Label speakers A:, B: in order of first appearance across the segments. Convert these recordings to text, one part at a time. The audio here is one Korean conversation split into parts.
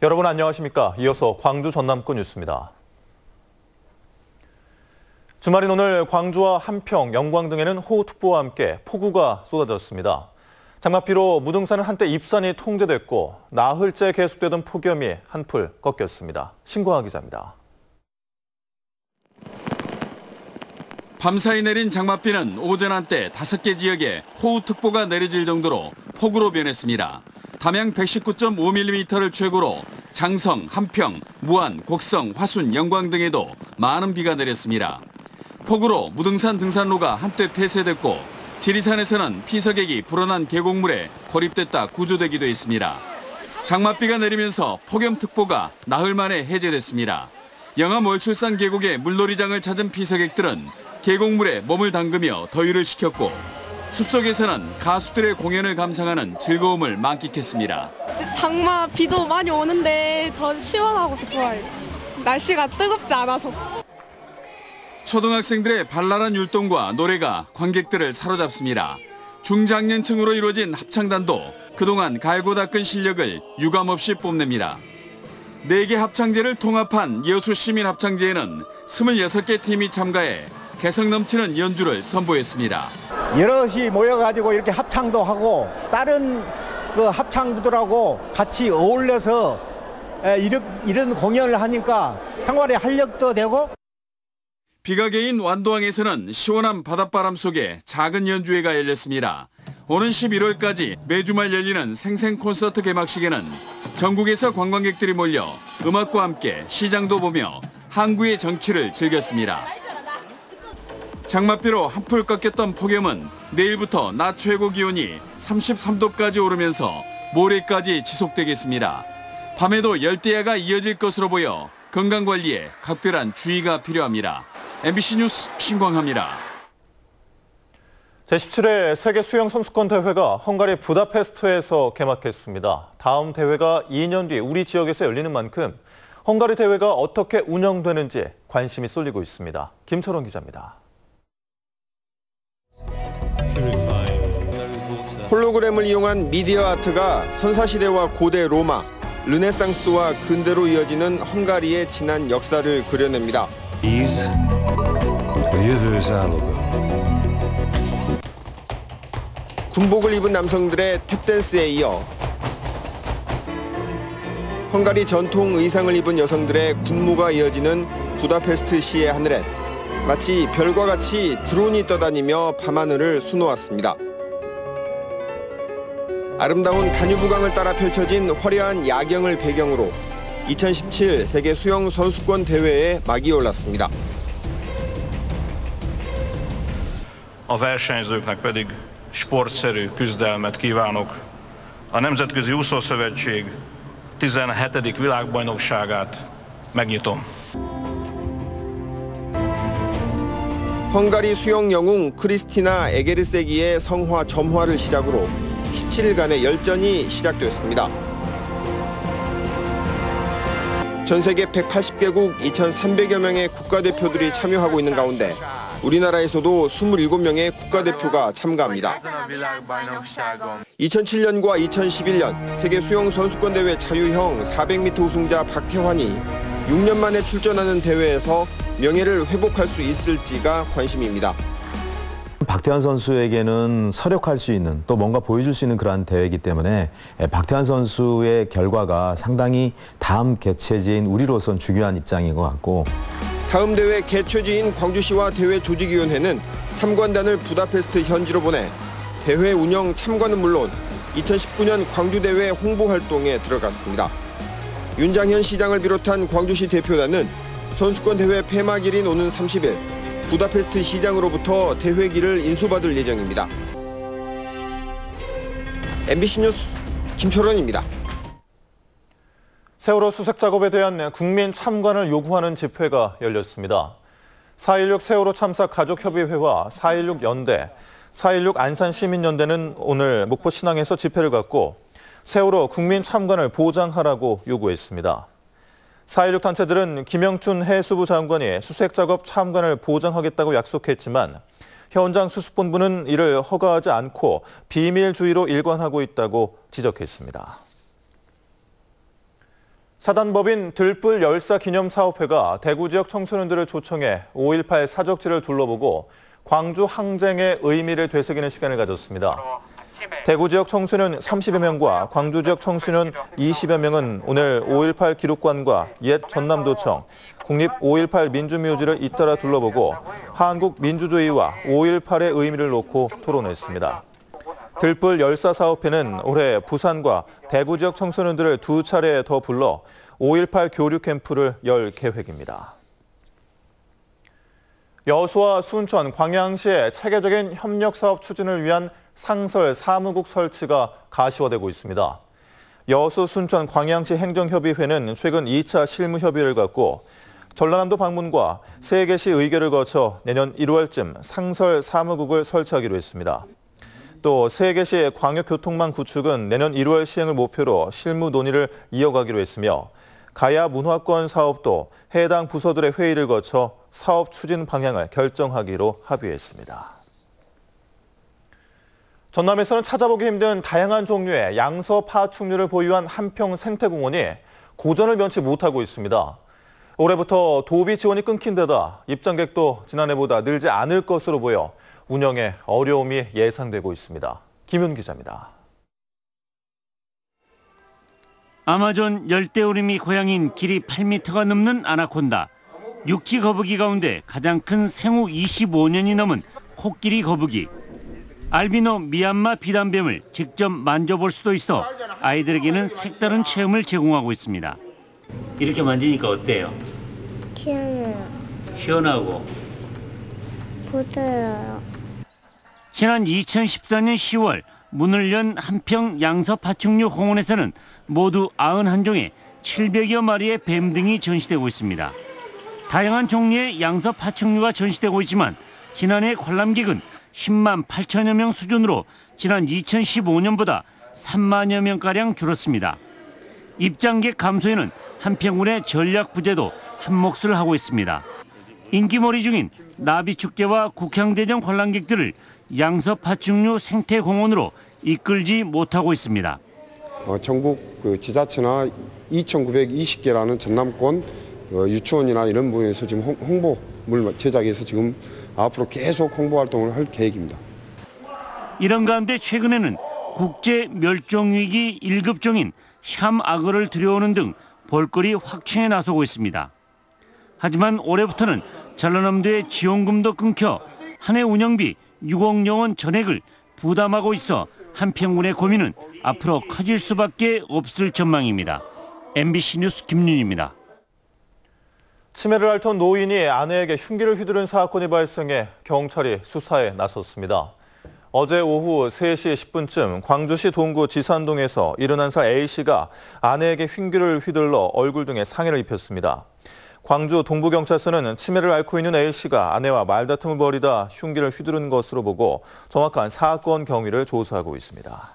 A: 여러분 안녕하십니까? 이어서 광주 전남권 뉴스입니다. 주말인 오늘 광주와 한평, 영광 등에는 호우특보와 함께 폭우가 쏟아졌습니다. 장맛비로 무등산은 한때 입산이 통제됐고 나흘째 계속되던 폭염이 한풀 꺾였습니다. 신광하 기자입니다.
B: 밤사이 내린 장맛비는 오전 한때 5개 지역에 호우특보가 내려질 정도로 폭우로 변했습니다. 담양 119.5mm를 최고로 장성, 한평, 무안, 곡성, 화순, 영광 등에도 많은 비가 내렸습니다. 폭우로 무등산 등산로가 한때 폐쇄됐고 지리산에서는 피서객이 불어난 계곡물에 고립됐다 구조되기도 했습니다. 장맛비가 내리면서 폭염특보가 나흘 만에 해제됐습니다. 영암 월출산 계곡의 물놀이장을 찾은 피서객들은 계곡물에 몸을 담그며 더위를 식혔고 숲속에서는 가수들의 공연을 감상하는 즐거움을 만끽했습니다.
C: 장마 비도 많이 오는데 더 시원하고 더 좋아요. 날씨가 뜨겁지 않아서.
B: 초등학생들의 발랄한 율동과 노래가 관객들을 사로잡습니다. 중장년층으로 이루어진 합창단도 그동안 갈고 닦은 실력을 유감없이 뽐냅니다. 4개 합창제를 통합한 여수 시민합창제에는 26개 팀이 참가해 개성 넘치는 연주를 선보였습니다.
D: 여럿이 모여가지고 이렇게 합창도 하고 다른 그 합창부들하고 같이 어울려서 이런 공연을 하니까 생활에 활력도 되고.
B: 비가 개인 완도항에서는 시원한 바닷바람 속에 작은 연주회가 열렸습니다. 오는 11월까지 매주말 열리는 생생 콘서트 개막식에는 전국에서 관광객들이 몰려 음악과 함께 시장도 보며 항구의 정취를 즐겼습니다. 장맛비로 한풀 꺾였던 폭염은 내일부터 낮 최고 기온이 33도까지 오르면서 모레까지 지속되겠습니다. 밤에도 열대야가 이어질 것으로 보여 건강관리에 각별한 주의가 필요합니다. MBC 뉴스 신광하입니다.
A: 제17회 세계 수영 선수권 대회가 헝가리 부다페스트에서 개막했습니다. 다음 대회가 2년 뒤 우리 지역에서 열리는 만큼 헝가리 대회가 어떻게 운영되는지 관심이 쏠리고 있습니다. 김철원 기자입니다.
E: 홀로그램을 이용한 미디어 아트가 선사시대와 고대 로마, 르네상스와 근대로 이어지는 헝가리의 지난 역사를 그려냅니다. 군복을 입은 남성들의 탭댄스에 이어 헝가리 전통 의상을 입은 여성들의 군무가 이어지는 부다페스트시의 하늘엔 마치 별과 같이 드론이 떠다니며 밤하늘을 수놓았습니다. 아름다운 다뉴브강을 따라 펼쳐진 화려한 야경을 배경으로 2017 세계 수영 선수권 대회에 막이 올랐습니다.
F: A versenyzőknek pedig sportszerű küzdelmet kívánok. A Nemzetközi Úszószövetség 17. világbajnokságát megnyitom.
E: 헝가리 수영 영웅 크리스티나 에게르세기의 성화 점화를 시작으로 17일간의 열전이 시작됐습니다. 전 세계 180개국 2,300여 명의 국가대표들이 참여하고 있는 가운데 우리나라에서도 27명의 국가대표가 참가합니다. 2007년과 2011년 세계 수영 선수권 대회 자유형 400m 우승자 박태환이 6년 만에 출전하는 대회에서 명예를 회복할 수 있을지가 관심입니다.
G: 박태환 선수에게는 서력할 수 있는 또 뭔가 보여줄 수 있는 그러한 대회이기 때문에 박태환 선수의 결과가 상당히 다음 개최지인 우리로선 중요한 입장인 것 같고
E: 다음 대회 개최지인 광주시와 대회 조직위원회는 참관단을 부다페스트 현지로 보내 대회 운영 참관은 물론 2019년 광주대회 홍보 활동에 들어갔습니다. 윤장현 시장을 비롯한 광주시 대표단은 선수권 대회 폐막일인 오는 30일 부다페스트 시장으로부터 대회기를 인수받을 예정입니다. MBC 뉴스 김철원입니다.
A: 세월호 수색 작업에 대한 국민 참관을 요구하는 집회가 열렸습니다. 4.16 세월호 참사 가족협의회와 4.16 연대, 4.16 안산시민연대는 오늘 목포 신항에서 집회를 갖고 세월호 국민 참관을 보장하라고 요구했습니다. 4.16 단체들은 김영춘 해수부 장관이 수색 작업 참관을 보장하겠다고 약속했지만 현장 수습본부는 이를 허가하지 않고 비밀주의로 일관하고 있다고 지적했습니다. 사단법인 들불 열사 기념사업회가 대구 지역 청소년들을 초청해 5.18 사적지를 둘러보고 광주 항쟁의 의미를 되새기는 시간을 가졌습니다. 대구 지역 청소년 30여 명과 광주 지역 청소년 20여 명은 오늘 5.18 기록관과 옛 전남도청, 국립 5.18 민주묘지를 잇따라 둘러보고 한국 민주주의와 5.18의 의미를 놓고 토론했습니다. 들불 열사 사업회는 올해 부산과 대구 지역 청소년들을 2차례 더 불러 5.18 교류 캠프를 열 계획입니다. 여수와 순천, 광양시의 체계적인 협력 사업 추진을 위한 상설 사무국 설치가 가시화되고 있습니다. 여수, 순천, 광양시 행정협의회는 최근 2차 실무 협의를 갖고 전라남도 방문과 3개 시 의결을 거쳐 내년 1월쯤 상설 사무국을 설치하기로 했습니다. 또 3개 시 광역교통망 구축은 내년 1월 시행을 목표로 실무 논의를 이어가기로 했으며 가야 문화권 사업도 해당 부서들의 회의를 거쳐 사업 추진 방향을 결정하기로 합의했습니다. 전남에서는 찾아보기 힘든 다양한 종류의 양서 파충류를 보유한 한평 생태공원이 고전을 면치 못하고 있습니다. 올해부터 도비 지원이 끊긴 데다 입장객도 지난해보다 늘지 않을 것으로 보여 운영에 어려움이 예상되고 있습니다. 김윤 기자입니다.
H: 아마존 열대우림이 고향인 길이 8m가 넘는 아나콘다. 육지 거북이 가운데 가장 큰 생후 25년이 넘은 코끼리 거북이. 알비노 미얀마 비단뱀을 직접 만져볼 수도 있어 아이들에게는 색다른 체험을 제공하고 있습니다. 이렇게 만지니까 어때요?
I: 시원해요.
H: 시원하고.
I: 부드러워요.
H: 지난 2014년 10월 문을 연 한평 양서파충류 공원에서는 모두 91종의 700여 마리의 뱀 등이 전시되고 있습니다. 다양한 종류의 양서파충류가 전시되고 있지만 지난해 관람객은 10만 8천여 명 수준으로 지난 2015년보다 3만여 명가량 줄었습니다. 입장객 감소에는 한평군의 전략 부재도 한몫을 하고 있습니다. 인기몰이 중인 나비축제와 국향대전 관람객들을 양서파충류 생태공원으로 이끌지 못하고 있습니다.
J: 전국 지자체나 2,920개라는 전남권 유치원이나 이런 부분에서 지금 홍보물 제작해서 지금 앞으로 계속 홍보 활동을 할 계획입니다.
H: 이런 가운데 최근에는 국제 멸종위기 1급종인 샴악어를 들여오는 등 볼거리 확충에 나서고 있습니다. 하지만 올해부터는 전라남도의 지원금도 끊겨 한 해 운영비 6억 원 전액을 부담하고 있어 한평군의 고민은 앞으로 커질 수밖에 없을 전망입니다. MBC 뉴스 김윤입니다.
A: 치매를 앓던 노인이 아내에게 흉기를 휘두른 사건이 발생해 경찰이 수사에 나섰습니다. 어제 오후 3시 10분쯤 광주시 동구 지산동에서 71살 A씨가 아내에게 흉기를 휘둘러 얼굴 등에 상해를 입혔습니다. 광주 동부경찰서는 치매를 앓고 있는 A씨가 아내와 말다툼을 벌이다 흉기를 휘두른 것으로 보고 정확한 사건 경위를 조사하고 있습니다.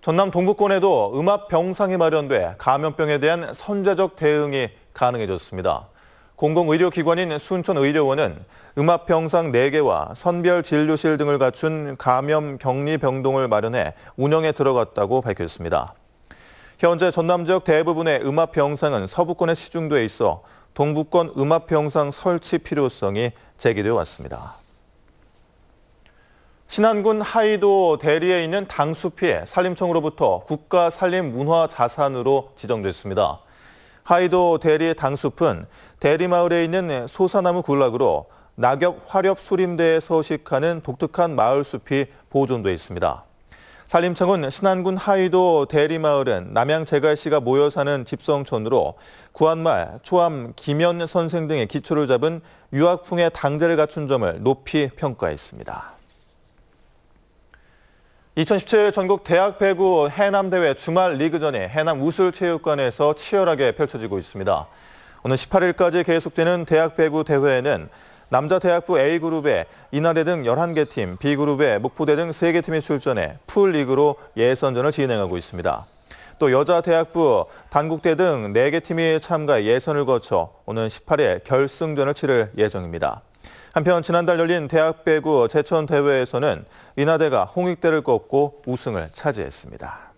A: 전남 동부권에도 음압 병상이 마련돼 감염병에 대한 선제적 대응이 가능해졌습니다. 공공의료기관인 순천의료원은 음압 병상 4개와 선별 진료실 등을 갖춘 감염 격리 병동을 마련해 운영에 들어갔다고 밝혔습니다. 현재 전남 지역 대부분의 음압 병상은 서부권에 시중돼 있어 동부권 음압 병상 설치 필요성이 제기되어 왔습니다. 신안군 하이도 대리에 있는 당숲이 산림청으로부터 국가산림문화자산으로 지정됐습니다. 하이도 대리의 당숲은 대리마을에 있는 소사나무 군락으로 낙엽 화렵 수림대에 서식하는 독특한 마을숲이 보존돼 있습니다. 산림청은 신안군 하이도 대리마을은 남양 제갈씨가 모여 사는 집성촌으로 구한말, 초암, 김연 선생 등의 기초를 잡은 유학풍의 당재를 갖춘 점을 높이 평가했습니다. 2017 전국 대학 배구 해남대회 주말 리그전이 해남 우슬체육관에서 치열하게 펼쳐지고 있습니다. 오늘 18일까지 계속되는 대학 배구 대회에는 남자 대학부 A그룹의 이나대 등 11개 팀, B그룹의 목포대 등 3개 팀이 출전해 풀리그로 예선전을 진행하고 있습니다. 또 여자 대학부 단국대 등 4개 팀이 참가해 예선을 거쳐 오는 18일 결승전을 치를 예정입니다. 한편 지난달 열린 대학 배구 제천 대회에서는 이나대가 홍익대를 꺾고 우승을 차지했습니다.